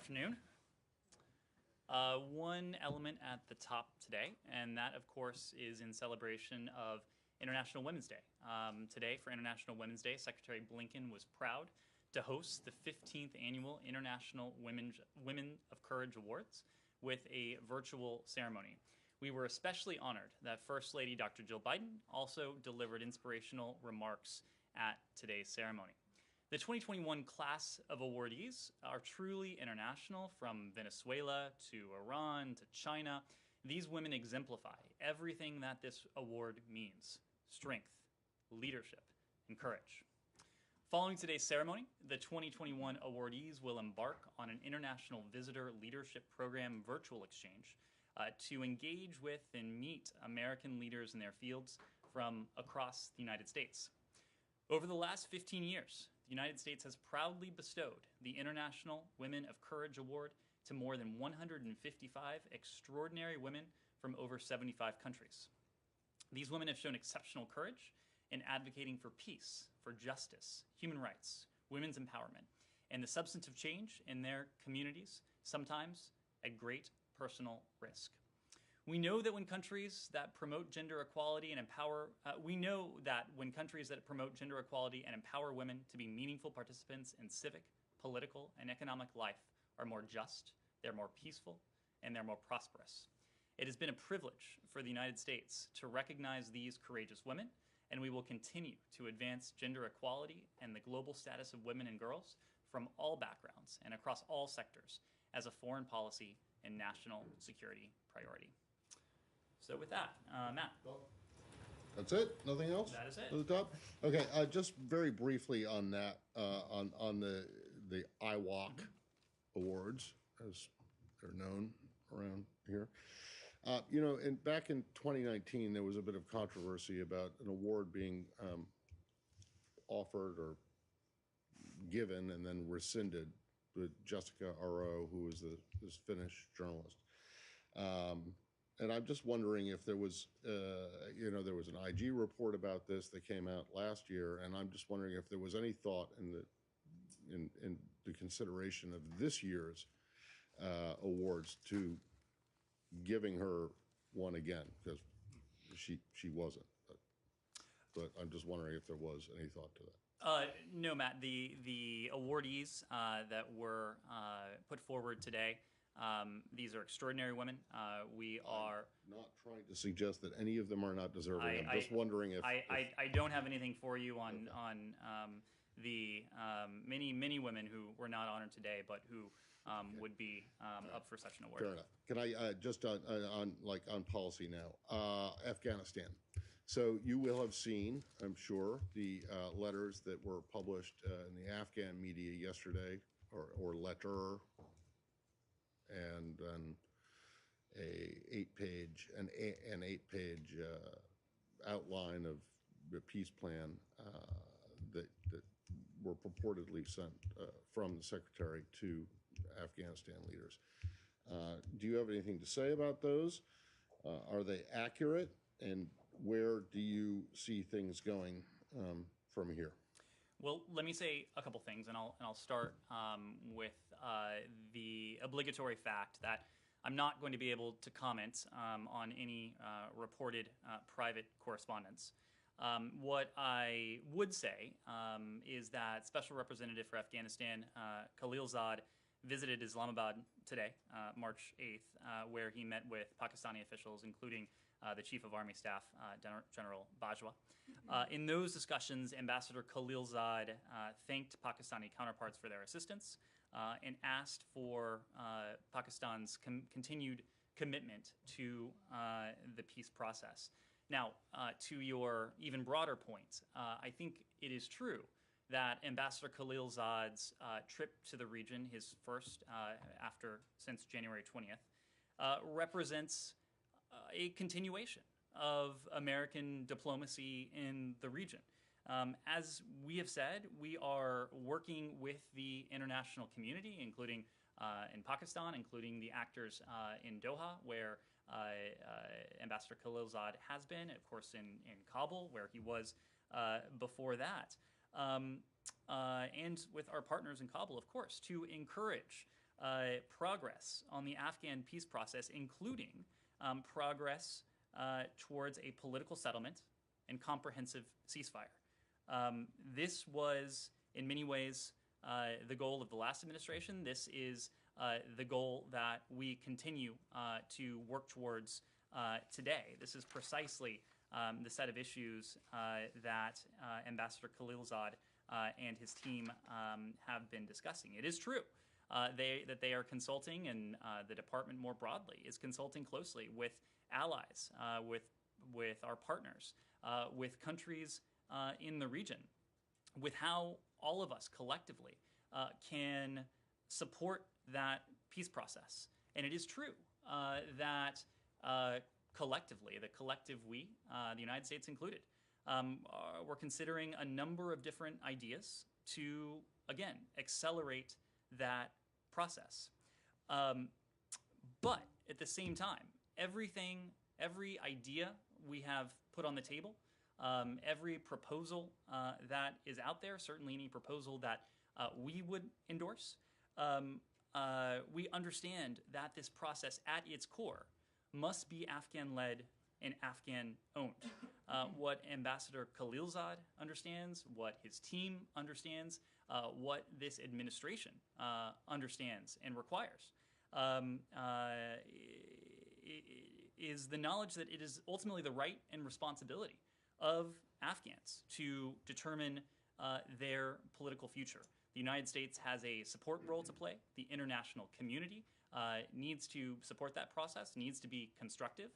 afternoon. One element at the top today, and that, of course, is in celebration of International Women's Day. Today, for International Women's Day, Secretary Blinken was proud to host the 15th Annual International Women of Courage Awards with a virtual ceremony. We were especially honored that First Lady Dr. Jill Biden also delivered inspirational remarks at today's ceremony. The 2021 class of awardees are truly international, from Venezuela to Iran to China. These women exemplify everything that this award means: strength, leadership, and courage. Following today's ceremony, the 2021 awardees will embark on an International Visitor Leadership Program virtual exchange to engage with and meet American leaders in their fields from across the United States. Over the last 15 years, the United States has proudly bestowed the International Women of Courage Award to more than 155 extraordinary women from over 75 countries. These women have shown exceptional courage in advocating for peace, for justice, human rights, women's empowerment, and the substantive change in their communities, sometimes at great personal risk. We know that when countries that promote gender equality and empower women to be meaningful participants in civic, political, and economic life are more just, they're more peaceful, and they're more prosperous. It has been a privilege for the United States to recognize these courageous women, and we will continue to advance gender equality and the global status of women and girls from all backgrounds and across all sectors as a foreign policy and national security priority. So with that, Matt. That's it? Nothing else? That is it. To the top? Okay, just very briefly on that, on the IWOC awards, as they're known around here. Back in 2019, there was a bit of controversy about an award being offered or given and then rescinded with Jessica Aro, who was this Finnish journalist. And I'm just wondering if there was, there was an IG report about this that came out last year, and I'm just wondering if there was any thought in the consideration of this year's awards to giving her one again, because she wasn't. But I'm just wondering if there was any thought to that. No, Matt. The awardees that were put forward today, these are extraordinary women. We are not trying to suggest that any of them are not deserving. I'm just wondering if I don't have anything for you on the many women who were not honored today, but who would be up for such an award. Fair enough. Can I just on policy now? Afghanistan. So you will have seen, I'm sure, the letters that were published in the Afghan media yesterday, or letter. And then an eight-page outline of the peace plan that were purportedly sent from the Secretary to Afghanistan leaders. Do you have anything to say about those? Are they accurate? And where do you see things going from here? Well, let me say a couple things, and I'll start with the obligatory fact that I'm not going to be able to comment on any reported private correspondence. What I would say is that Special Representative for Afghanistan, Khalilzad, visited Islamabad today, March 8th, where he met with Pakistani officials, including the Chief of Army Staff, General Bajwa. In those discussions, Ambassador Khalilzad thanked Pakistani counterparts for their assistance and asked for Pakistan's continued commitment to the peace process. Now, to your even broader point, I think it is true that Ambassador Khalilzad's trip to the region, his first since January 20th, represents a continuation of American diplomacy in the region. As we have said, we are working with the international community, including in Pakistan, including the actors in Doha, where Ambassador Khalilzad has been, of course, in Kabul, where he was before that. And with our partners in Kabul, of course, to encourage progress on the Afghan peace process, including progress towards a political settlement and comprehensive ceasefire. This was, in many ways, the goal of the last administration. This is the goal that we continue to work towards today. This is precisely the set of issues that Ambassador Khalilzad and his team have been discussing. It is true that they are consulting, and the department more broadly is consulting closely with allies, with our partners, with countries in the region, with how all of us collectively can support that peace process. And it is true that collectively, the collective we, the United States included, we're considering a number of different ideas to, again, accelerate that process. But at the same time, every idea we have put on the table, every proposal that is out there, certainly any proposal that we would endorse, we understand that this process at its core must be Afghan-led and Afghan-owned. What Ambassador Khalilzad understands, what his team understands, what this administration understands and requires, is the knowledge that it is ultimately the right and responsibility of Afghans to determine their political future. The United States has a support role to play. The international community needs to support that process, needs to be constructive,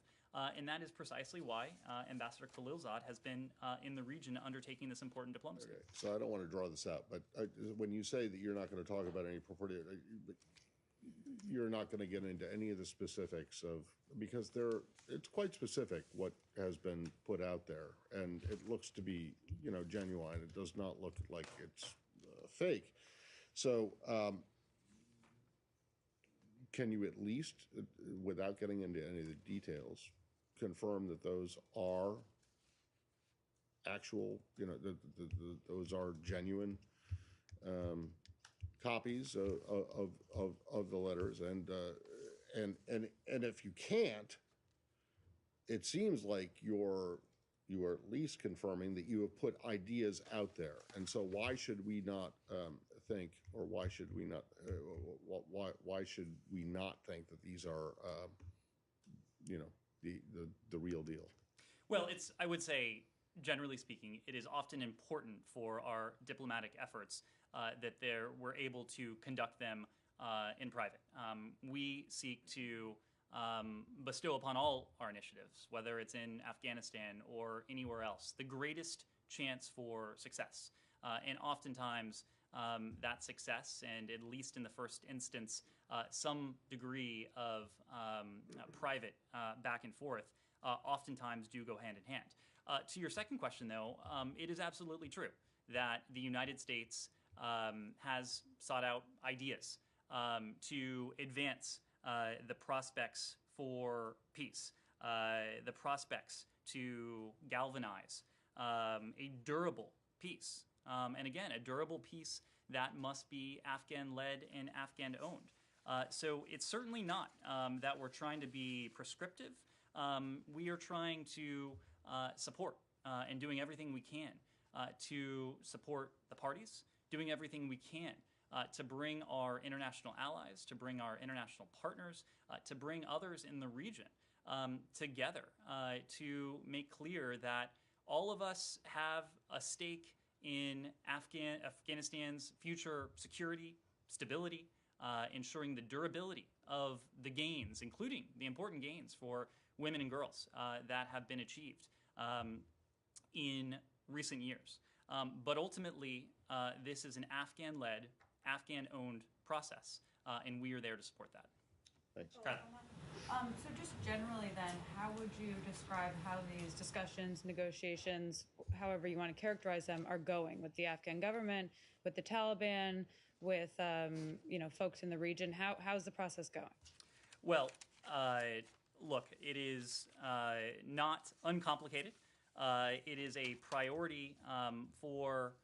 and that is precisely why Ambassador Khalilzad has been in the region undertaking this important diplomacy. Okay. So I don't want to draw this out, but when you say that you're not going to talk about any purported, you're not going to get into any of the specifics of, because it's quite specific what has been put out there, and it looks to be, genuine. It does not look like it's fake. So can you at least, without getting into any of the details, confirm that those are actual, those are genuine copies of the letters, and if you can't, it seems like you are at least confirming that you have put ideas out there, and so why should we not think, or why should we not think that these are the real deal? Well, I would say, generally speaking, it is often important for our diplomatic efforts that we're able to conduct them in private. We seek to bestow upon all our initiatives, whether it's in Afghanistan or anywhere else, the greatest chance for success. And oftentimes, that success, and at least in the first instance, some degree of private back and forth, oftentimes do go hand in hand. To your second question, though, it is absolutely true that the United States has sought out ideas to advance the prospects for peace, the prospects to galvanize a durable peace. And again, a durable peace that must be Afghan-led and Afghan-owned. So it's certainly not that we're trying to be prescriptive. We are trying to support and doing everything we can to support the parties, doing everything we can to bring our international allies, to bring our international partners, to bring others in the region together to make clear that all of us have a stake in Afghanistan's future security, stability, ensuring the durability of the gains, including the important gains for women and girls that have been achieved in recent years. But ultimately, this is an Afghan-led, Afghan-owned process, and we are there to support that. Thanks. So just generally then, how would you describe how these discussions, negotiations, however you want to characterize them, are going with the Afghan government, with the Taliban, with folks in the region? How's the process going? Well, look, it is not uncomplicated. It is a priority for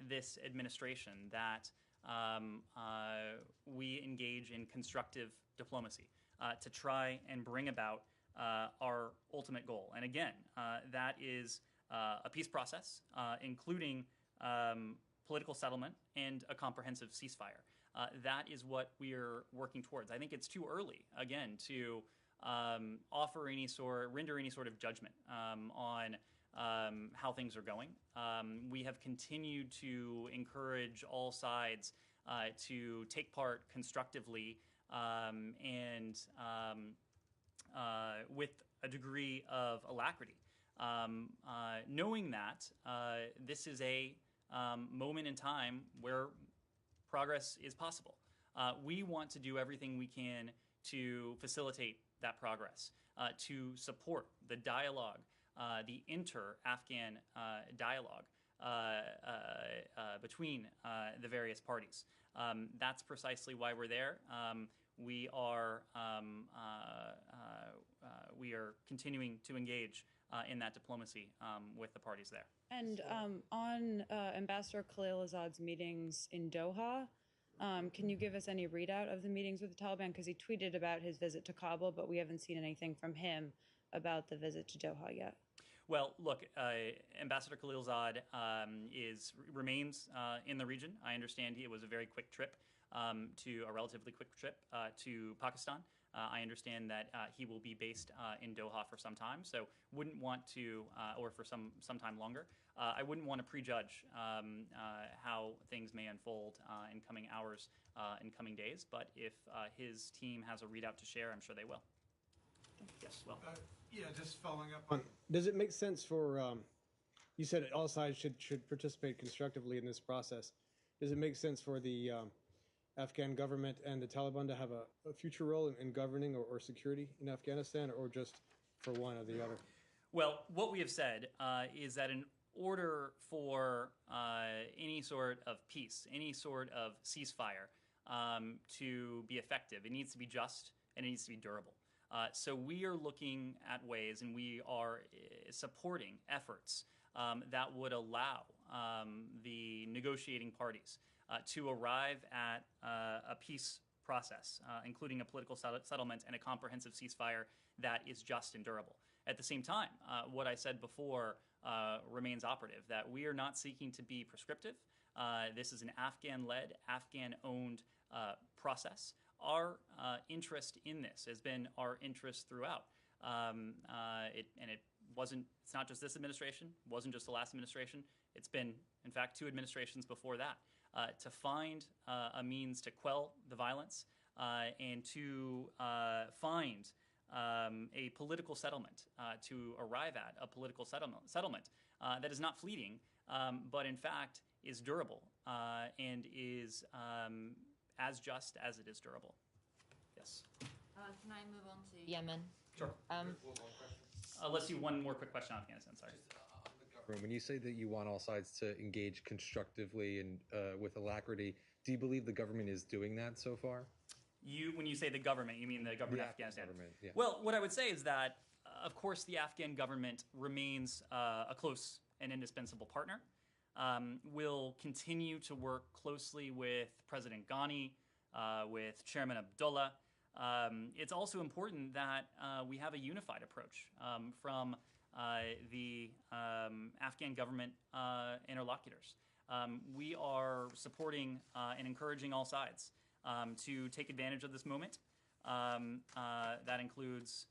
this administration that we engage in constructive diplomacy to try and bring about our ultimate goal. And again, that is a peace process, including political settlement and a comprehensive ceasefire. That is what we're working towards. I think it's too early, again, to render any sort of judgment on how things are going. We have continued to encourage all sides to take part constructively and with a degree of alacrity, knowing that this is a moment in time where progress is possible. We want to do everything we can to facilitate that progress, to support the dialogue, the inter-Afghan dialogue between the various parties. That's precisely why we're there. We are continuing to engage in that diplomacy with the parties there. And on Ambassador Khalil Azad's meetings in Doha, can you give us any readout of the meetings with the Taliban? Because he tweeted about his visit to Kabul, but we haven't seen anything from him about the visit to Doha yet. Well, look, Ambassador Khalil Azad remains in the region. I understand it was a very quick trip, a relatively quick trip to Pakistan. I understand that he will be based in Doha for some time, so wouldn't want to, or for some time longer. I wouldn't want to prejudge how things may unfold in coming hours, in coming days, but if his team has a readout to share, I'm sure they will. Yes, well. Yeah, just following up on, does it make sense for, you said all sides should participate constructively in this process. Does it make sense for the Afghan government and the Taliban to have a future role in governing or security in Afghanistan, or just for one or the other? Well, what we have said is that in order for any sort of peace, any sort of ceasefire to be effective, it needs to be just and it needs to be durable. So we are looking at ways, and we are supporting efforts that would allow the negotiating parties to arrive at a peace process, including a political settlement and a comprehensive ceasefire that is just and durable. At the same time, what I said before remains operative, that we are not seeking to be prescriptive. This is an Afghan-led, Afghan-owned process. Our interest in this has been our interest throughout. It's not just this administration, wasn't just the last administration. It's been, in fact, 2 administrations before that. To find a means to quell the violence and to find a political settlement, to arrive at a political settlement that is not fleeting, but in fact is durable and is as just as it is durable. Yes. Can I move on to Yemen? Sure. Let's do one more quick question on Afghanistan. Sorry. When you say that you want all sides to engage constructively and with alacrity, do you believe the government is doing that so far? When you say the government, you mean the government of Afghanistan? Government, yeah. Well, what I would say is that, of course, the Afghan government remains a close and indispensable partner. We'll continue to work closely with President Ghani, with Chairman Abdullah. It's also important that we have a unified approach from the Afghan government interlocutors. We are supporting and encouraging all sides to take advantage of this moment. That includes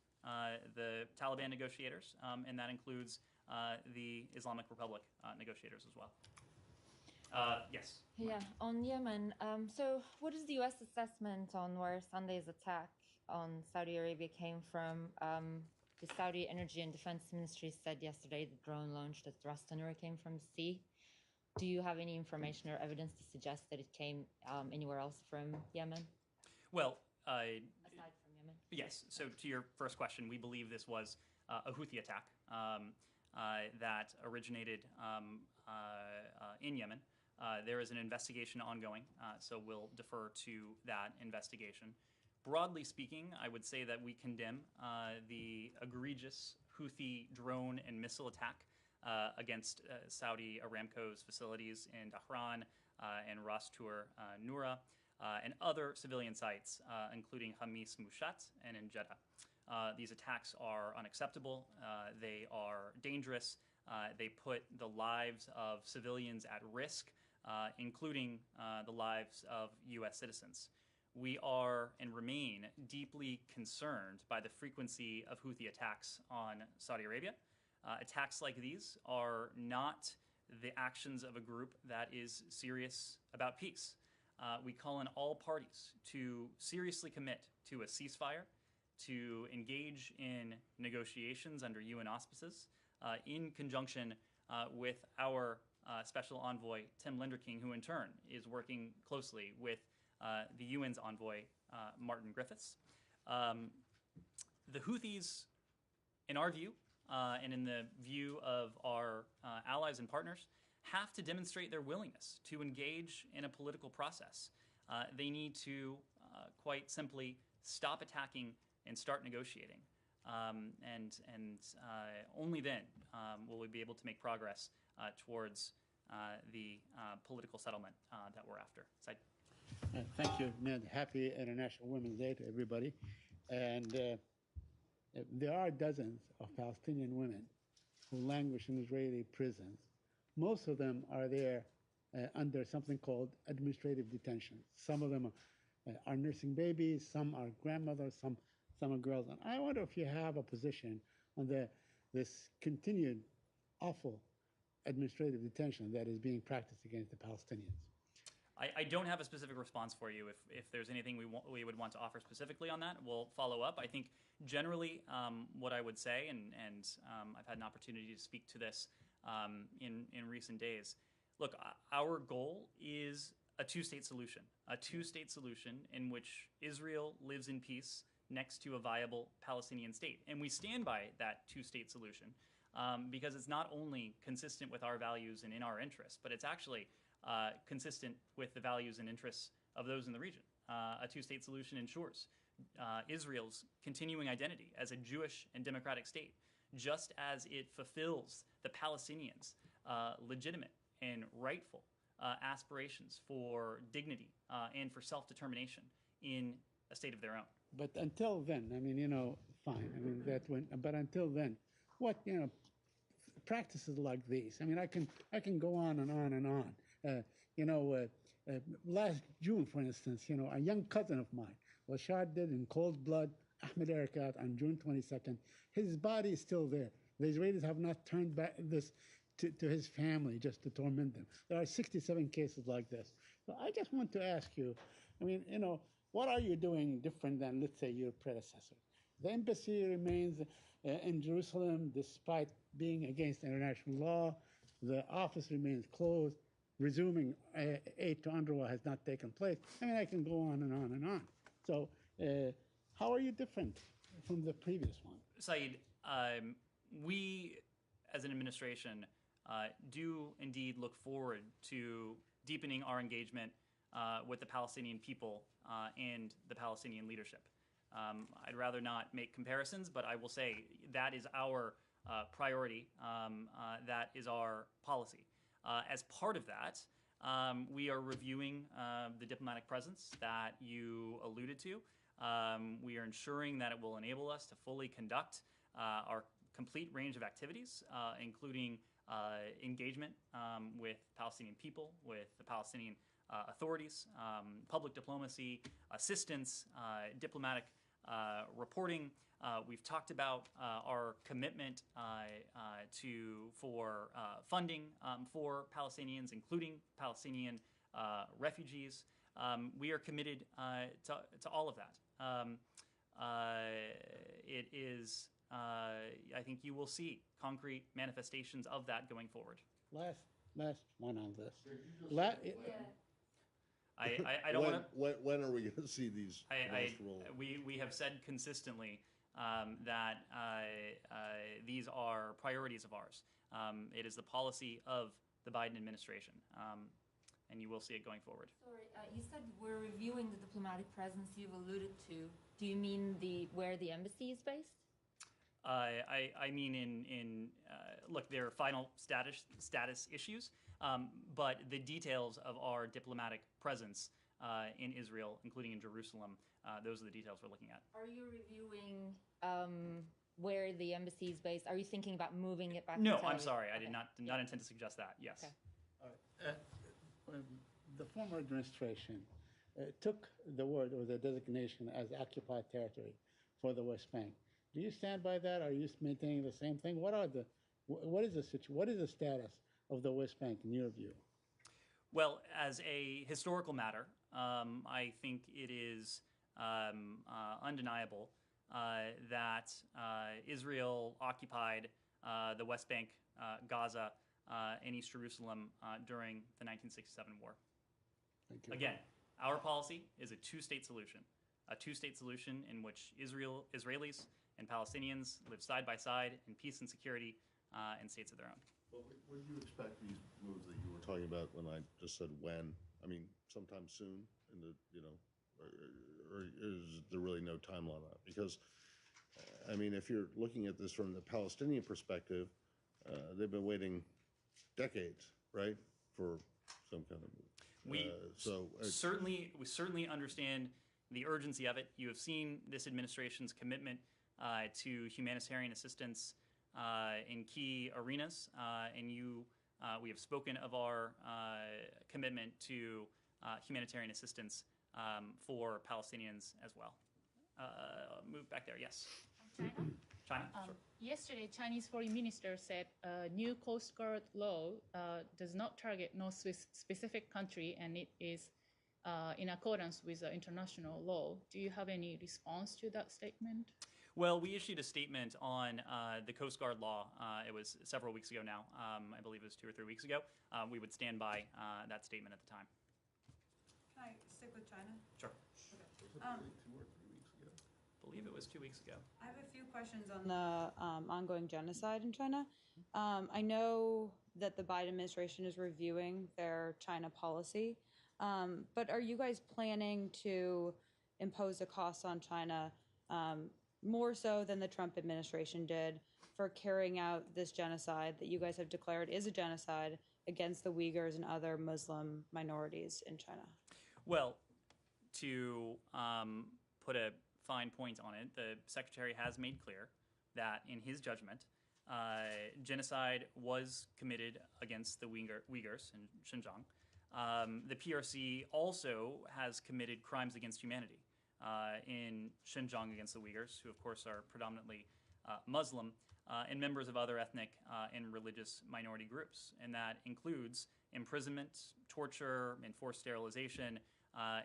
the Taliban negotiators, and that includes the Islamic Republic negotiators as well. Yes. Yeah, on Yemen. So what is the U.S. assessment on where Sunday's attack on Saudi Arabia came from? The Saudi Energy and Defense Ministry said yesterday the drone launched a thruster came from the sea. Do you have any information or evidence to suggest that it came anywhere else from Yemen? Well, aside from Yemen? Yes. So to your first question, we believe this was a Houthi attack that originated in Yemen. There is an investigation ongoing, so we'll defer to that investigation. Broadly speaking, I would say that we condemn the egregious Houthi drone and missile attack against Saudi Aramco's facilities in Dhahran and Rastur Noura, and other civilian sites, including Hamis Mushat and in Jeddah. These attacks are unacceptable. They are dangerous. They put the lives of civilians at risk, including the lives of U.S. citizens. We are and remain deeply concerned by the frequency of Houthi attacks on Saudi Arabia. Attacks like these are not the actions of a group that is serious about peace. We call on all parties to seriously commit to a ceasefire, to engage in negotiations under UN auspices, in conjunction with our Special Envoy, Tim Linderking, who in turn is working closely with the UN's envoy, Martin Griffiths. The Houthis, in our view, and in the view of our allies and partners, have to demonstrate their willingness to engage in a political process. They need to, quite simply, stop attacking and start negotiating. And only then will we be able to make progress towards the political settlement that we're after. Said. Thank you, Ned. Happy International Women's Day to everybody. And there are dozens of Palestinian women who languish in Israeli prisons. Most of them are there under something called administrative detention. Some of them are nursing babies, some are grandmothers, some are girls. And I wonder if you have a position on this continued awful administrative detention that is being practiced against the Palestinians. I don't have a specific response for you. If there's anything we would want to offer specifically on that, we'll follow up. I think generally what I would say, and I've had an opportunity to speak to this in recent days. Look, our goal is a two-state solution in which Israel lives in peace next to a viable Palestinian state. And we stand by that two-state solution because it's not only consistent with our values and in our interests, but it's actually consistent with the values and interests of those in the region. A two-state solution ensures Israel's continuing identity as a Jewish and democratic state, just as it fulfills the Palestinians' legitimate and rightful aspirations for dignity and for self-determination in a state of their own. But until then, I mean, fine. I mean, but until then, what, practices like these, I mean, I can go on and on and on. Last June, for instance, a young cousin of mine was shot dead in cold blood, Ahmed Erekat, on June 22nd. His body is still there. The Israelis have not turned back this to his family just to torment them. There are 67 cases like this. So I just want to ask you, I mean, what are you doing different than, let's say, your predecessor? The embassy remains in Jerusalem despite being against international law. The office remains closed. Resuming aid to UNRWA has not taken place. I mean, I can go on and on and on. So how are you different from the previous one? Saeed, we as an administration do indeed look forward to deepening our engagement with the Palestinian people and the Palestinian leadership. I'd rather not make comparisons, but I will say that is our priority. That is our policy. As part of that, we are reviewing the diplomatic presence that you alluded to. We are ensuring that it will enable us to fully conduct our complete range of activities, including engagement with Palestinian people, with the Palestinian authorities, public diplomacy, assistance, diplomatic reporting. We've talked about our commitment for funding for Palestinians, including Palestinian refugees. We are committed to all of that. It is, I think you will see concrete manifestations of that going forward. Last one on this. I don't want to. When are we going to see these? We have said consistently that these are priorities of ours. It is the policy of the Biden administration, and you will see it going forward. Sorry, you said we're reviewing the diplomatic presence you've alluded to. Do you mean where the embassy is based? I mean, look, there are final status issues, but the details of our diplomatic presence in Israel, including in Jerusalem, those are the details we're looking at. Are you reviewing where the embassy is based? Are you thinking about moving it back? No, to Tel I'm Aviv? sorry. I Okay. did not intend to suggest that. Yes. Okay. The former administration took the word or the designation as occupied territory for the West Bank. Do you stand by that? Are you maintaining the same thing? What is the status of the West Bank in your view? Well, as a historical matter, I think it is undeniable that Israel occupied the West Bank, Gaza, and East Jerusalem during the 1967 war. Thank you. Again, our policy is a two-state solution in which Israelis and Palestinians live side by side in peace and security in states of their own. Well, when do you expect these moves that you were talking about when I just said when? I mean, sometime soon in the, or is there really no timeline on it? Because, I mean, if you're looking at this from the Palestinian perspective, they've been waiting decades, right, for some kind of move. We certainly understand the urgency of it. You have seen this administration's commitment to humanitarian assistance in key arenas, and we have spoken of our commitment to humanitarian assistance for Palestinians as well. Move back there, yes. China? China, sure. Yesterday, Chinese Foreign Minister said a new Coast Guard law does not target no specific country, and it is in accordance with international law. Do you have any response to that statement? Well, we issued a statement on the Coast Guard law. It was several weeks ago now. I believe it was 2 or 3 weeks ago. We would stand by that statement at the time. Can I stick with China? Sure. Was it 2 or 3 weeks ago? I believe it was 2 weeks ago. I have a few questions on the ongoing genocide in China. I know that the Biden administration is reviewing their China policy, but are you guys planning to impose a cost on China more so than the Trump administration did for carrying out this genocide that you guys have declared is a genocide against the Uyghurs and other Muslim minorities in China? Well, to put a fine point on it, the Secretary has made clear that in his judgment, genocide was committed against the Uyghurs in Xinjiang. The PRC also has committed crimes against humanity in Xinjiang against the Uyghurs, who of course are predominantly Muslim, and members of other ethnic and religious minority groups. And that includes imprisonment, torture, enforced sterilization,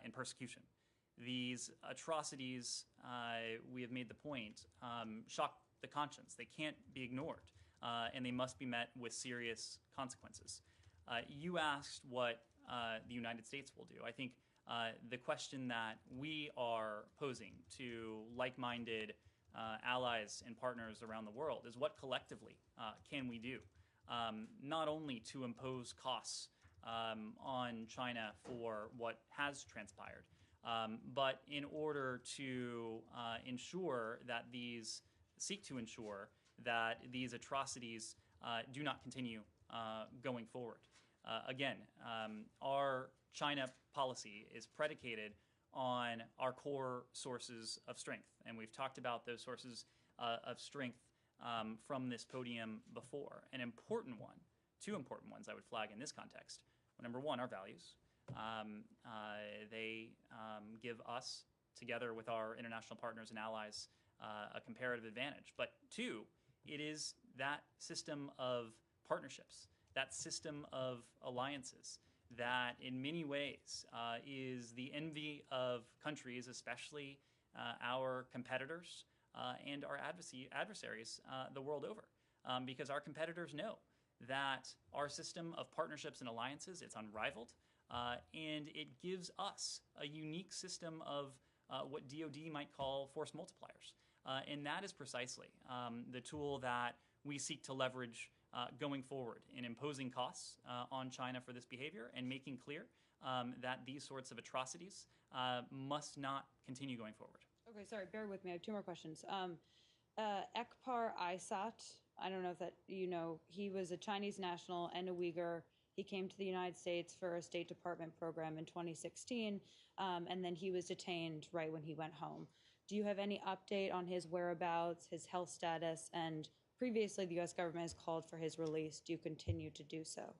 and persecution. These atrocities, we have made the point, shock the conscience. They can't be ignored, and they must be met with serious consequences. You asked what the United States will do. I think the question that we are posing to like-minded allies and partners around the world is what collectively can we do, not only to impose costs on China for what has transpired, but in order to seek to ensure that these atrocities do not continue going forward. Again, our China policy is predicated on our core sources of strength, and we've talked about those sources of strength from this podium before. An important one, 2 important ones I would flag in this context. Well, number 1, our values. They give us, together with our international partners and allies, a comparative advantage. But 2, it is that system of partnerships, that system of alliances that in many ways is the envy of countries, especially our competitors and our adversaries the world over. Because our competitors know that our system of partnerships and alliances, it's unrivaled, and it gives us a unique system of what DoD might call force multipliers. And that is precisely the tool that we seek to leverage going forward in imposing costs on China for this behavior and making clear that these sorts of atrocities must not continue going forward. Okay, sorry, bear with me. I have 2 more questions. Ekpar Aysat, I don't know if that you know, he was a Chinese national and a Uyghur. He came to the United States for a State Department program in 2016, and then he was detained right when he went home. Do you have any update on his whereabouts, his health status, and previously the U.S. government has called for his release? Do you continue to do so?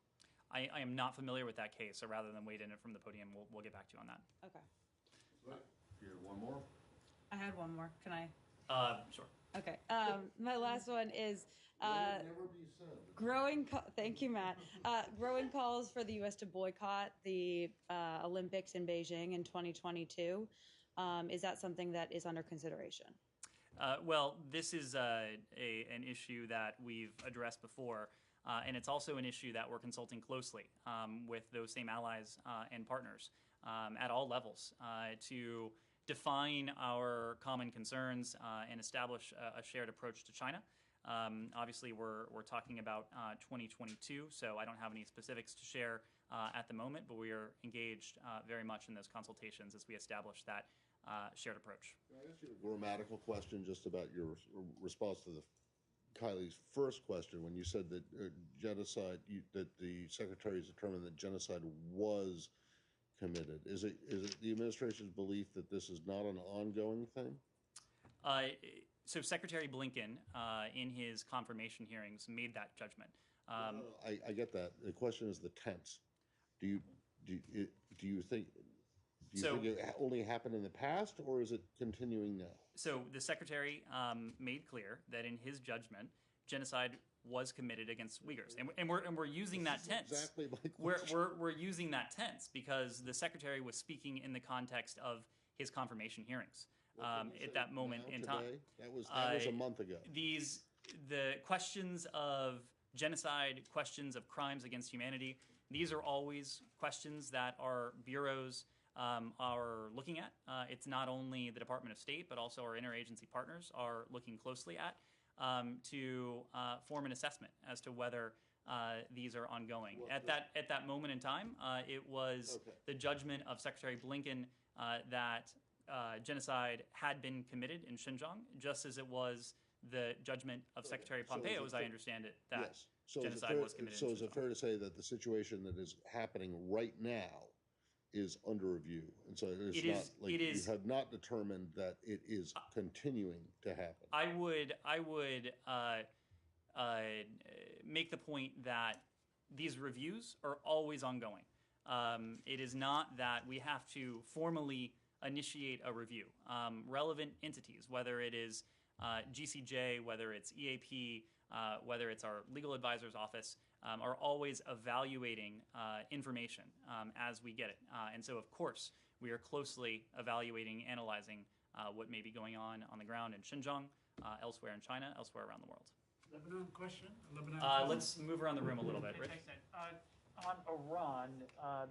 I am not familiar with that case, so rather than wait in it from the podium, we'll get back to you on that. Okay. You have one more? I had one more. Can I? Sure. Okay. My last one is Never be said. Thank you, Matt. Growing calls for the U.S. to boycott the Olympics in Beijing in 2022. Is that something that is under consideration? Well, this is an issue that we've addressed before, and it's also an issue that we're consulting closely with those same allies and partners at all levels to define our common concerns and establish a shared approach to China. Obviously, we're talking about 2022, so I don't have any specifics to share at the moment, but we are engaged very much in those consultations as we establish that shared approach. Can I ask you a grammatical question just about your response to Kylie's first question when you said that genocide, that the Secretary has determined that genocide was committed. Is it the administration's belief that this is not an ongoing thing? So Secretary Blinken, in his confirmation hearings, made that judgment. I get that. The question is the tense. Do you think it only happened in the past, or is it continuing now? So the Secretary made clear that in his judgment, genocide was committed against Uyghurs, and we're using that tense. Exactly my question. We're using that tense because the Secretary was speaking in the context of his confirmation hearings at that moment in time. That was a month ago. The questions of genocide, questions of crimes against humanity, these are always questions that our bureaus are looking at. It's not only the Department of State, but also our interagency partners are looking closely at to form an assessment as to whether these are ongoing. At that moment in time, it was the judgment of Secretary Blinken that genocide had been committed in Xinjiang, just as it was the judgment of Secretary Pompeo, as I understand it, that genocide was committed in Xinjiang. So is it fair to say that the situation that is happening right now is under review, and so you have not determined that it is continuing to happen? I would make the point that these reviews are always ongoing. It is not that we have to formally initiate a review. Relevant entities, whether it is GCJ, whether it's EAP, whether it's our legal advisor's office, are always evaluating information as we get it. And so, of course, we are closely evaluating, analyzing what may be going on the ground in Xinjiang, elsewhere in China, elsewhere around the world. Lebanon question? Let's move around the room a little bit. Rich? On Iran,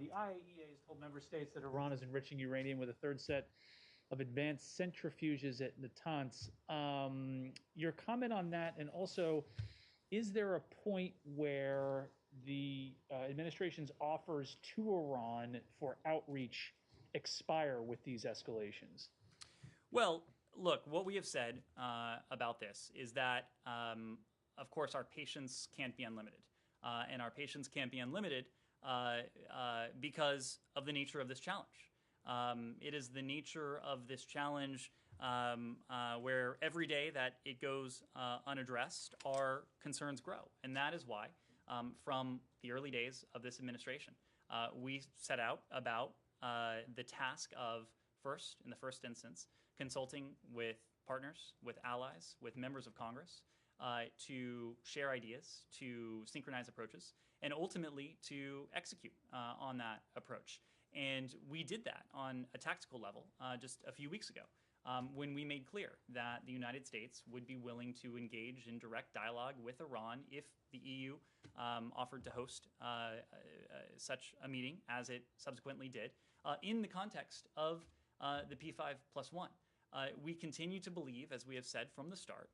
the IAEA has told member states that Iran is enriching uranium with a third set of advanced centrifuges at Natanz. Your comment on that, and also, is there a point where the administration's offers to Iran for outreach expire with these escalations? Well, look, what we have said about this is that, of course, our patience can't be unlimited. And our patience can't be unlimited because of the nature of this challenge. It is the nature of this challenge where every day that it goes unaddressed, our concerns grow. And that is why, from the early days of this administration, we set out about the task of, in the first instance, consulting with partners, with allies, with members of Congress, to share ideas, to synchronize approaches, and ultimately to execute on that approach. And we did that on a tactical level just a few weeks ago when we made clear that the United States would be willing to engage in direct dialogue with Iran if the EU offered to host such a meeting, as it subsequently did, in the context of the P5+1. We continue to believe, as we have said from the start,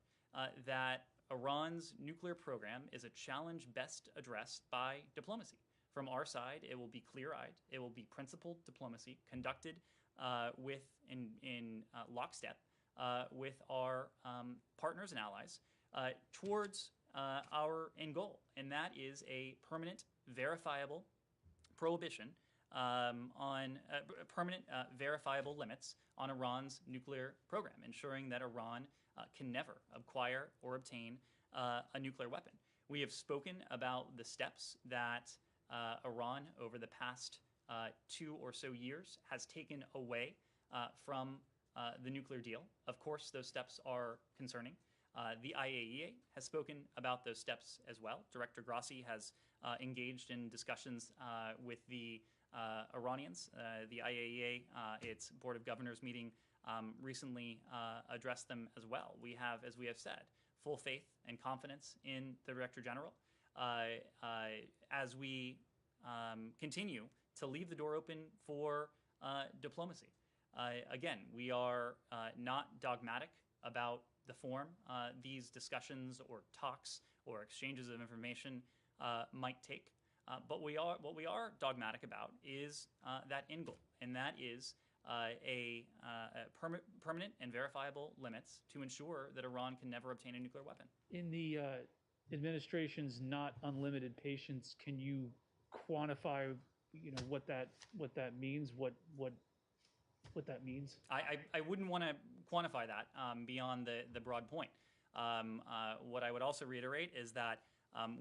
that Iran's nuclear program is a challenge best addressed by diplomacy. From our side, it will be clear-eyed. It will be principled diplomacy conducted in lockstep with our partners and allies towards our end goal, and that is a permanent, verifiable prohibition on permanent, verifiable limits on Iran's nuclear program, ensuring that Iran can never acquire or obtain a nuclear weapon. We have spoken about the steps that Iran, over the past 2 or so years, has taken away from the nuclear deal. Of course, those steps are concerning. The IAEA has spoken about those steps as well. Director Grossi has engaged in discussions with the Iranians. The IAEA, its Board of Governors meeting recently addressed them as well. We have, as we have said, full faith and confidence in the Director General as we continue to leave the door open for diplomacy. Again, we are not dogmatic about the form these discussions or talks or exchanges of information might take. But what we are dogmatic about is that end goal, and that is permanent and verifiable limits to ensure that Iran can never obtain a nuclear weapon. In the administration's not unlimited patience, can you quantify, what that means? What that means? I wouldn't want to quantify that beyond the broad point. What I would also reiterate is that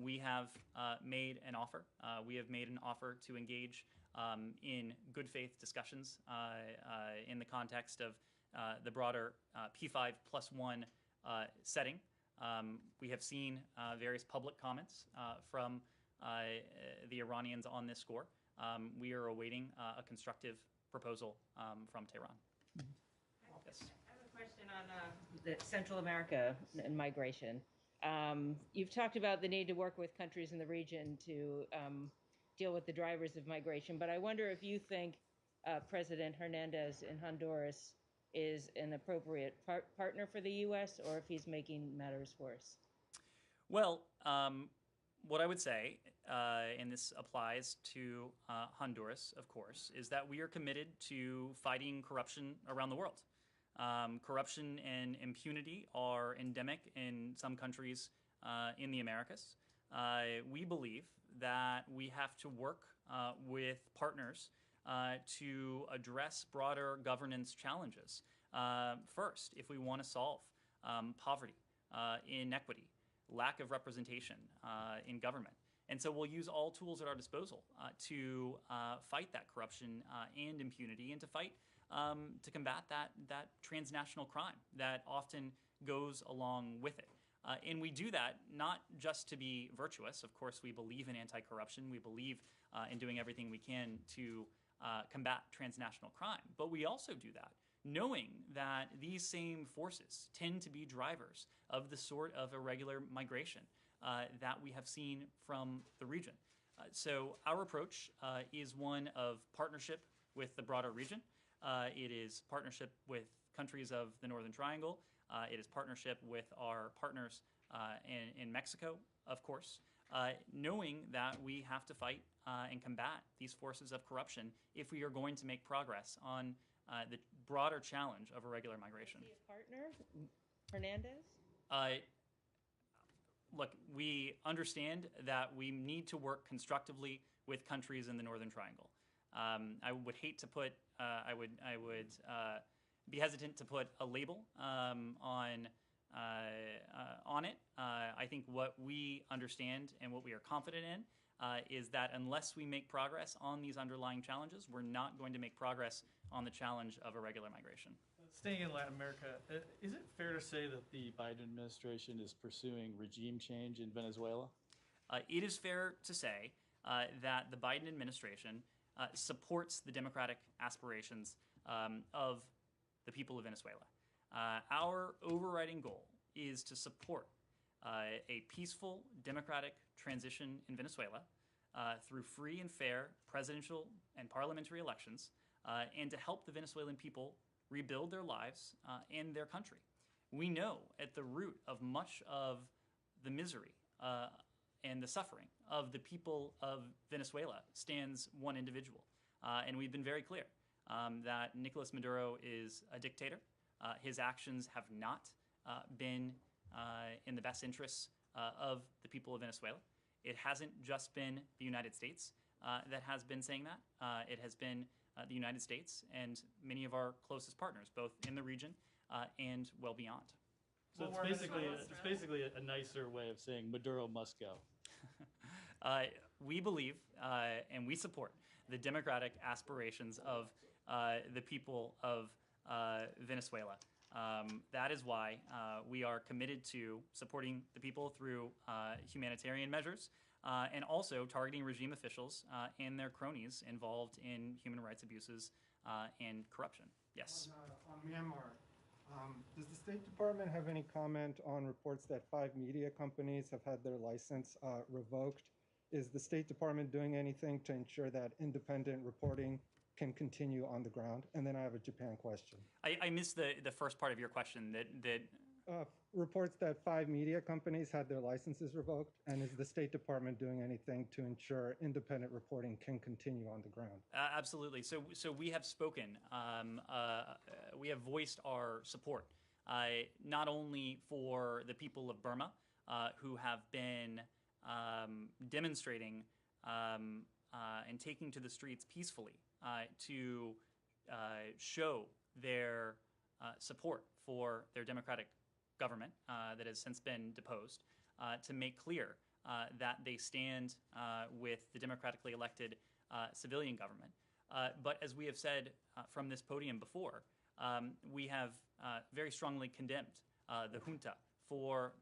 we have made an offer. We have made an offer to engage in good faith discussions in the context of the broader P5+1 setting. We have seen various public comments from the Iranians on this score. We are awaiting a constructive proposal from Tehran. Yes. I have a question on the Central America and migration. You've talked about the need to work with countries in the region to deal with the drivers of migration, but I wonder if you think President Hernandez in Honduras is an appropriate partner for the U.S. or if he's making matters worse. Well, what I would say, and this applies to Honduras, of course, is that we are committed to fighting corruption around the world. Corruption and impunity are endemic in some countries in the Americas. We believe that we have to work with partners to address broader governance challenges. First, if we want to solve poverty, inequity, lack of representation in government. And so we'll use all tools at our disposal to fight that corruption and impunity, and to fight to combat that transnational crime that often goes along with it. And we do that not just to be virtuous. Of course, we believe in anti-corruption. We believe in doing everything we can to combat transnational crime. But we also do that knowing that these same forces tend to be drivers of the sort of irregular migration that we have seen from the region. So our approach is one of partnership with the broader region. It is partnership with countries of the Northern Triangle. It is partnership with our partners in Mexico, of course, knowing that we have to fight and combat these forces of corruption if we are going to make progress on the broader challenge of irregular migration. Is he a partner, Hernandez? Look, we understand that we need to work constructively with countries in the Northern Triangle. I would hate to put, I would be hesitant to put a label on it. I think what we understand and what we are confident in is that unless we make progress on these underlying challenges, we're not going to make progress on the challenge of irregular migration. Staying in Latin America, is it fair to say that the Biden administration is pursuing regime change in Venezuela? It is fair to say that the Biden administration supports the democratic aspirations of the people of Venezuela. Our overriding goal is to support a peaceful democratic transition in Venezuela through free and fair presidential and parliamentary elections, and to help the Venezuelan people rebuild their lives and their country. We know at the root of much of the misery and the suffering of the people of Venezuela stands one individual. And we've been very clear that Nicolas Maduro is a dictator his actions have not been in the best interests of the people of Venezuela. It hasn't just been the United States that has been saying that. It has been the United States and many of our closest partners, both in the region and well beyond. So it's basically a nicer way of saying Maduro must go. We believe and we support the democratic aspirations of the people of Venezuela. That is why we are committed to supporting the people through humanitarian measures and also targeting regime officials and their cronies involved in human rights abuses and corruption. Yes. On Myanmar, does the State Department have any comment on reports that 5 media companies have had their license revoked? Is the State Department doing anything to ensure that independent reporting can continue on the ground? And then I have a Japan question. I missed the first part of your question. That reports that 5 media companies had their licenses revoked, and is the State Department doing anything to ensure independent reporting can continue on the ground? Absolutely. So we have spoken. We have voiced our support, not only for the people of Burma, who have been demonstrating and taking to the streets peacefully to show their support for their democratic government that has since been deposed, to make clear that they stand with the democratically elected civilian government. But as we have said from this podium before, we have very strongly condemned the junta for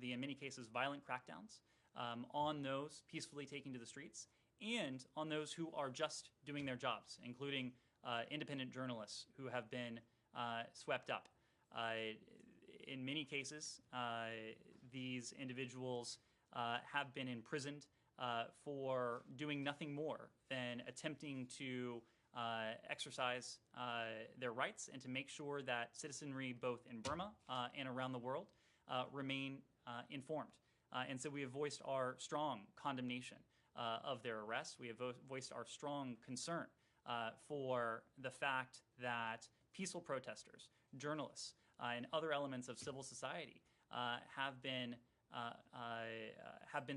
the in many cases violent crackdowns on those peacefully taking to the streets and on those who are just doing their jobs, including independent journalists who have been swept up. In many cases, these individuals have been imprisoned for doing nothing more than attempting to exercise their rights and to make sure that citizenry both in Burma and around the world remain informed. And so we have voiced our strong condemnation of their arrest. We have voiced our strong concern for the fact that peaceful protesters, journalists, and other elements of civil society have been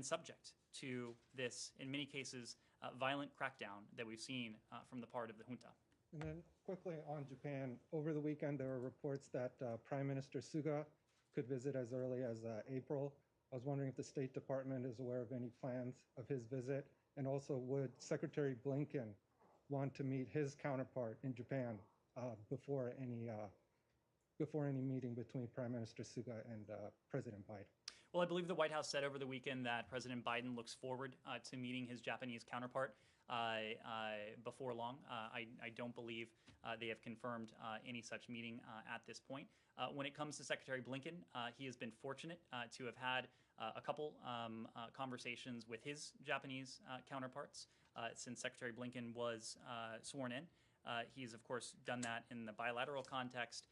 subject to this, in many cases, violent crackdown that we've seen from the part of the junta. And then quickly on Japan, over the weekend there were reports that Prime Minister Suga could visit as early as April. I was wondering if the State Department is aware of any plans of his visit, and also would Secretary Blinken want to meet his counterpart in Japan before any meeting between Prime Minister Suga and President Biden? Well, I believe the White House said over the weekend that President Biden looks forward to meeting his Japanese counterpart before long. I don't believe they have confirmed any such meeting at this point. When it comes to Secretary Blinken, he has been fortunate to have had a couple conversations with his Japanese counterparts since Secretary Blinken was sworn in. He's, of course, done that in the bilateral context.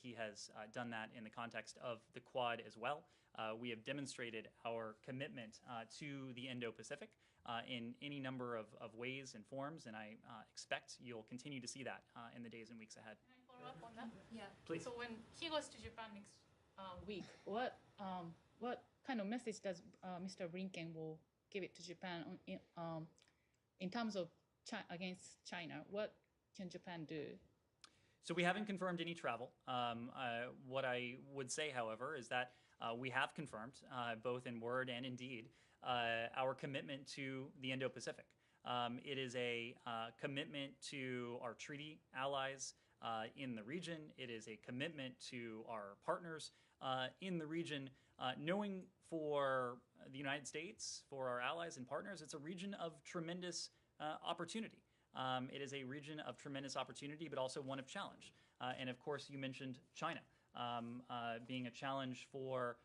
He has done that in the context of the Quad as well. We have demonstrated our commitment to the Indo-Pacific in any number of ways and forms, and I expect you'll continue to see that in the days and weeks ahead. Can I follow up on that? Yeah. Please. So when he goes to Japan next week, what kind of message does Mr. Blinken will give it to Japan in terms of against China? What can Japan do? So we haven't confirmed any travel. What I would say, however, is that we have confirmed, both in word and in deed, our commitment to the Indo-Pacific. It is a commitment to our treaty allies in the region. It is a commitment to our partners in the region, knowing for the United States, for our allies and partners, it's a region of tremendous opportunity. It is a region of tremendous opportunity, but also one of challenge. And of course, you mentioned China being a challenge for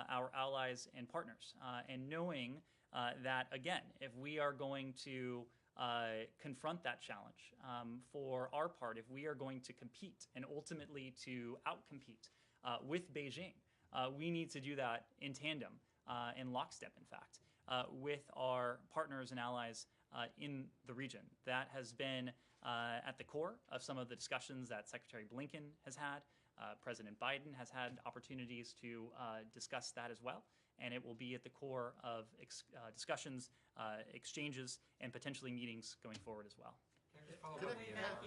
our allies and partners. And knowing that, again, if we are going to confront that challenge for our part, if we are going to compete and ultimately to outcompete with Beijing, we need to do that in tandem, in lockstep, in fact, with our partners and allies in the region. That has been at the core of some of the discussions that Secretary Blinken has had. President Biden has had opportunities to discuss that as well, and it will be at the core of discussions, exchanges, and potentially meetings going forward as well.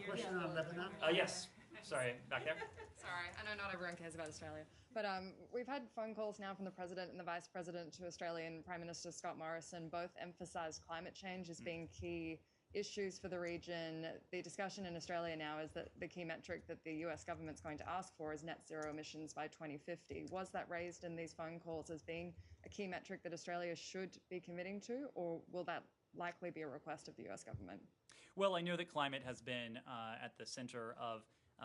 Question on Lebanon? Yes. Sorry, back there. Sorry, I know not everyone cares about Australia, but we've had phone calls now from the President and the Vice President to Australian Prime Minister Scott Morrison. Both emphasise climate change as being key issues for the region. The discussion in Australia now is that the key metric that the US government's going to ask for is net zero emissions by 2050. Was that raised in these phone calls as being a key metric that Australia should be committing to, or will that likely be a request of the US government? Well, I know that climate has been at the center of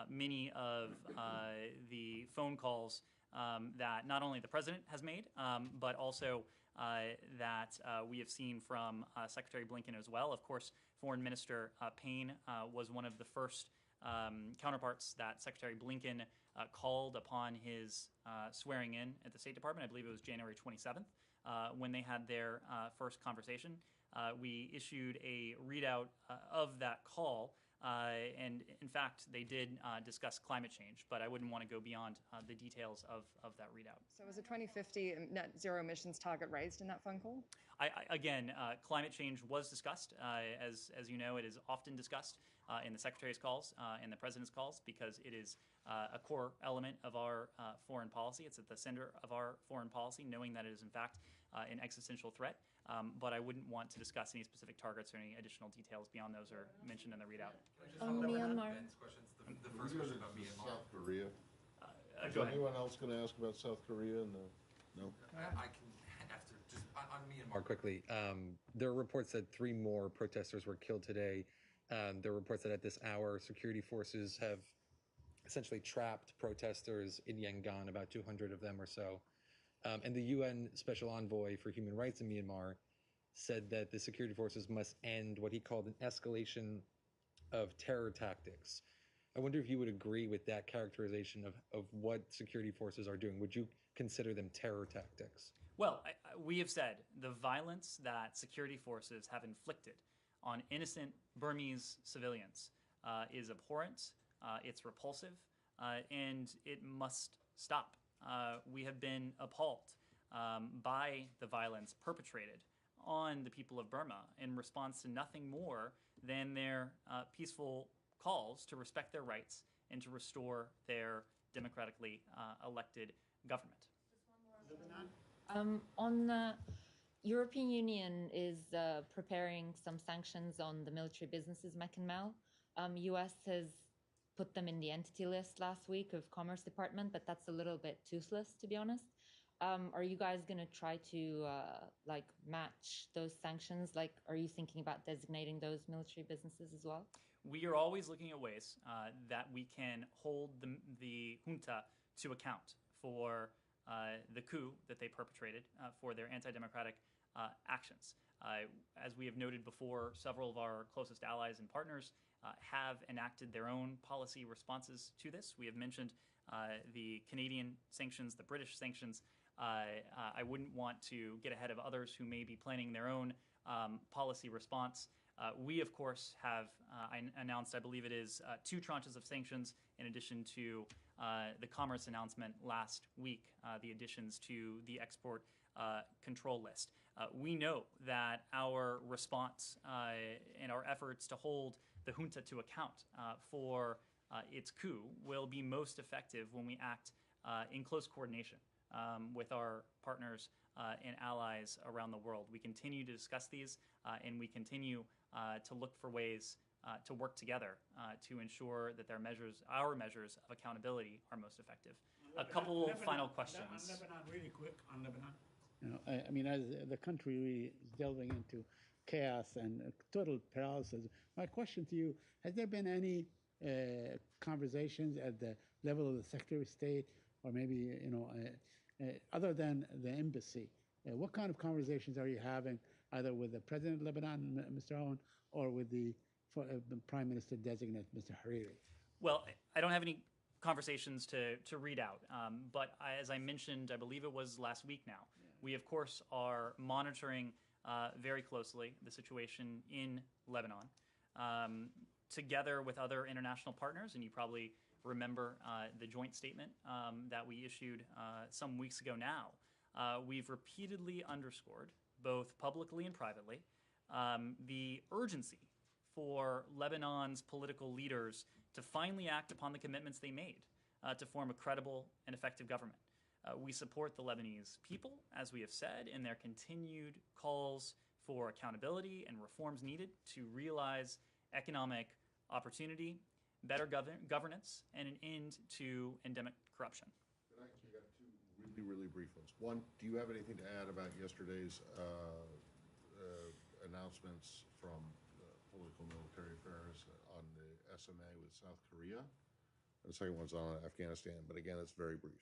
many of the phone calls that not only the President has made, but also that we have seen from Secretary Blinken as well. Of course, Foreign Minister Payne was one of the first counterparts that Secretary Blinken called upon his swearing in at the State Department. I believe it was January 27th when they had their first conversation. We issued a readout of that call, and in fact, they did discuss climate change, but I wouldn't want to go beyond the details of that readout. So was a 2050 net zero emissions target raised in that phone call? Again, climate change was discussed. As you know, it is often discussed in the Secretary's calls and the President's calls because it is a core element of our foreign policy. It's at the center of our foreign policy, knowing that it is in fact an existential threat. But I wouldn't want to discuss any specific targets or any additional details beyond those are mentioned in the readout. Myanmar. The first question about Myanmar. South Korea. Is Go ahead. anyone else going to ask about South Korea? No. I can after just on Myanmar quickly. There are reports that 3 more protesters were killed today. There are reports that at this hour, security forces have essentially trapped protesters in Yangon, about 200 of them or so. And the UN Special Envoy for Human Rights in Myanmar said that the security forces must end what he called an escalation of terror tactics. I wonder if you would agree with that characterization of what security forces are doing. Would you consider them terror tactics? Well, we have said the violence that security forces have inflicted on innocent Burmese civilians is abhorrent, it's repulsive, and it must stop. We have been appalled by the violence perpetrated on the people of Burma in response to nothing more than their peaceful calls to respect their rights and to restore their democratically elected government. European Union is preparing some sanctions on the military businesses Meccan-Mel. US has put them in the entity list last week of Commerce Department, but that's a little bit toothless, to be honest. Are you guys going to try to match those sanctions? Are you thinking about designating those military businesses as well? We are always looking at ways that we can hold the junta to account for the coup that they perpetrated, for their anti-democratic actions. As we have noted before, several of our closest allies and partners have enacted their own policy responses to this. We have mentioned the Canadian sanctions, the British sanctions. I wouldn't want to get ahead of others who may be planning their own policy response. We, of course, have announced, I believe it is, 2 tranches of sanctions in addition to the commerce announcement last week, the additions to the export control list. We know that our response and our efforts to hold the junta to account for its coup will be most effective when we act in close coordination with our partners and allies around the world. We continue to discuss these and we continue to look for ways to work together to ensure that our measures of accountability are most effective. A couple final questions. Lebanon, really quick on Lebanon. I mean, as the country really is delving into chaos and total paralysis, my question to you, has there been any conversations at the level of the Secretary of State or maybe, other than the embassy? What kind of conversations are you having either with the President of Lebanon, Mr. Owen, or with the Prime Minister designate, Mr. Hariri? Well, I don't have any conversations to read out, but as I mentioned, I believe it was last week now, we of course are monitoring very closely the situation in Lebanon. together with other international partners, and you probably remember the joint statement that we issued some weeks ago now, we've repeatedly underscored, both publicly and privately, the urgency for Lebanon's political leaders to finally act upon the commitments they made to form a credible and effective government. We support the Lebanese people, as we have said, in their continued calls for accountability and reforms needed to realize economic opportunity, better governance, and an end to endemic corruption. I got two really brief ones. One, do you have anything to add about yesterday's announcements from political military affairs on the SMA with South Korea? The second one's on Afghanistan, but again, it's very brief.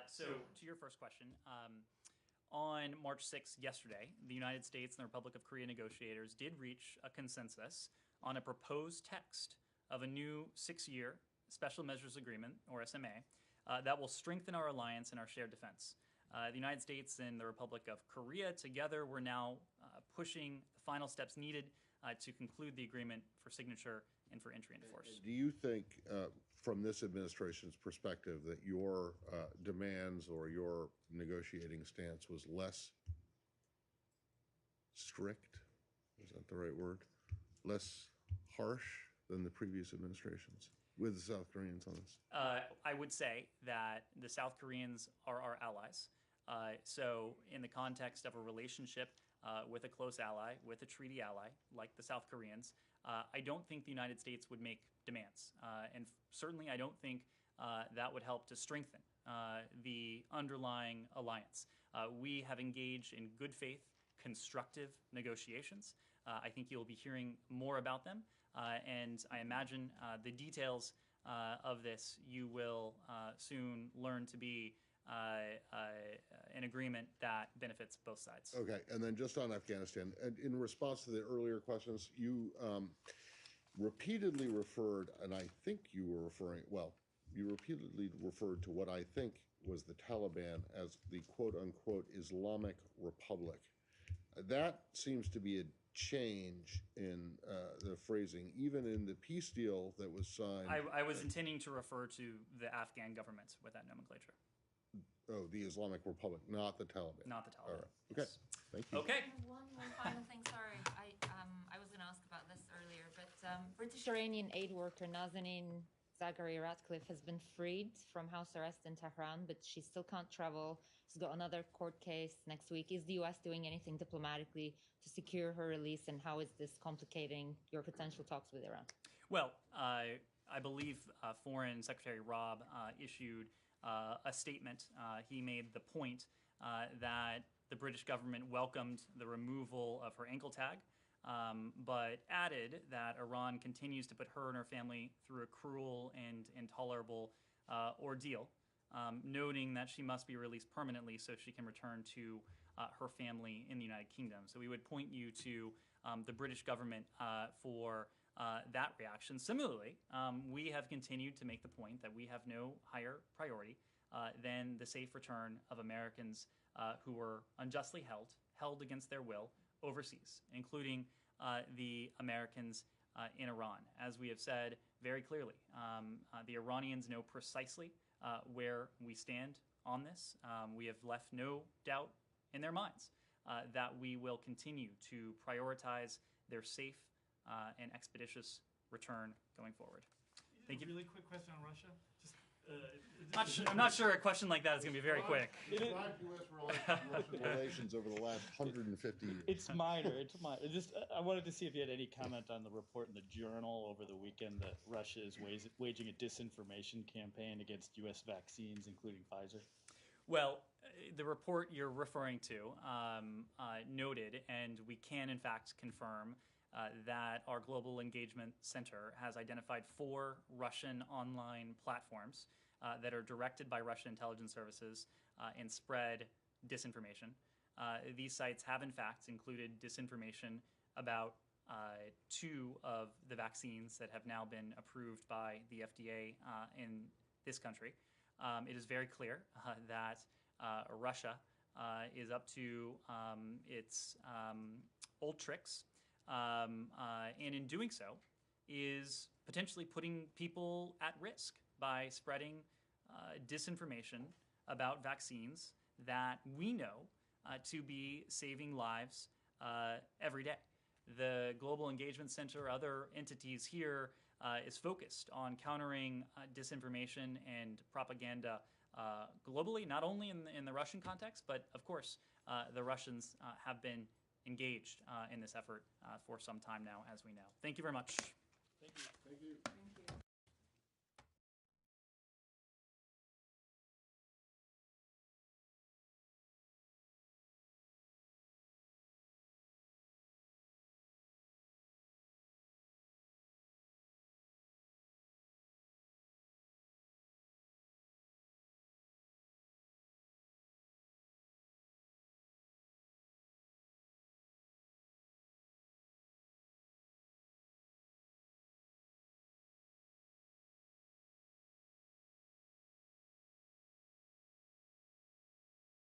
So to your first question, on March 6th, yesterday, the United States and the Republic of Korea negotiators did reach a consensus on a proposed text of a new 6-year Special Measures Agreement, or SMA, that will strengthen our alliance and our shared defense. The United States and the Republic of Korea together, we're now pushing the final steps needed to conclude the agreement for signature and for entry into force. Do you think, from this administration's perspective, that your demands or your negotiating stance was less strict? Is that the right word? Less harsh than the previous administrations with the South Koreans on this? I would say that the South Koreans are our allies. So in the context of a relationship with a close ally, with a treaty ally, like the South Koreans, I don't think the United States would make demands. And certainly I don't think that would help to strengthen the underlying alliance. We have engaged in good faith, constructive negotiations. I think you'll be hearing more about them. And I imagine the details of this you will soon learn to be an agreement that benefits both sides. Okay, and then just on Afghanistan, and in response to the earlier questions, you repeatedly referred, and I think you were referring, well, you repeatedly referred to what I think was the Taliban as the quote-unquote Islamic Republic. That seems to be a change in the phrasing, even in the peace deal that was signed. I was intending to refer to the Afghan government with that nomenclature. Oh, the Islamic Republic, not the Taliban. Not the Taliban. All right. Okay. Yes. Thank you. Okay. One final thing, sorry. I was going to ask about this earlier, but British Iranian aid worker Nazanin Zaghari-Ratcliffe has been freed from house arrest in Tehran, but she still can't travel. She's got another court case next week. Is the U.S. doing anything diplomatically to secure her release, and how is this complicating your potential talks with Iran? Well, I believe Foreign Secretary Rob issued a statement. He made the point that the British government welcomed the removal of her ankle tag, but added that Iran continues to put her and her family through a cruel and intolerable ordeal, noting that she must be released permanently so she can return to her family in the United Kingdom. So we would point you to the British government for that reaction. Similarly, we have continued to make the point that we have no higher priority than the safe return of Americans who were unjustly held against their will overseas, including the Americans in Iran. As we have said very clearly, the Iranians know precisely where we stand on this. We have left no doubt in their minds that we will continue to prioritize their safe and expeditious return going forward. Thank you. Really quick question on Russia. I'm not sure a question like that is going to be very quick. U.S. relations over the last 150 years. It's minor. It's minor. I wanted to see if you had any comment on the report in the Journal over the weekend that Russia is waging a disinformation campaign against U.S. vaccines, including Pfizer. Well, the report you're referring to noted, and we can in fact confirm, that our Global Engagement Center has identified 4 Russian online platforms that are directed by Russian intelligence services and spread disinformation. These sites have in fact included disinformation about 2 of the vaccines that have now been approved by the FDA in this country. It is very clear that Russia is up to its old tricks, and in doing so, is potentially putting people at risk by spreading disinformation about vaccines that we know to be saving lives every day. The Global Engagement Center, other entities here, is focused on countering disinformation and propaganda globally, not only in the Russian context, but of course, the Russians have been engaged in this effort for some time now, as we know. Thank you very much. Thank you.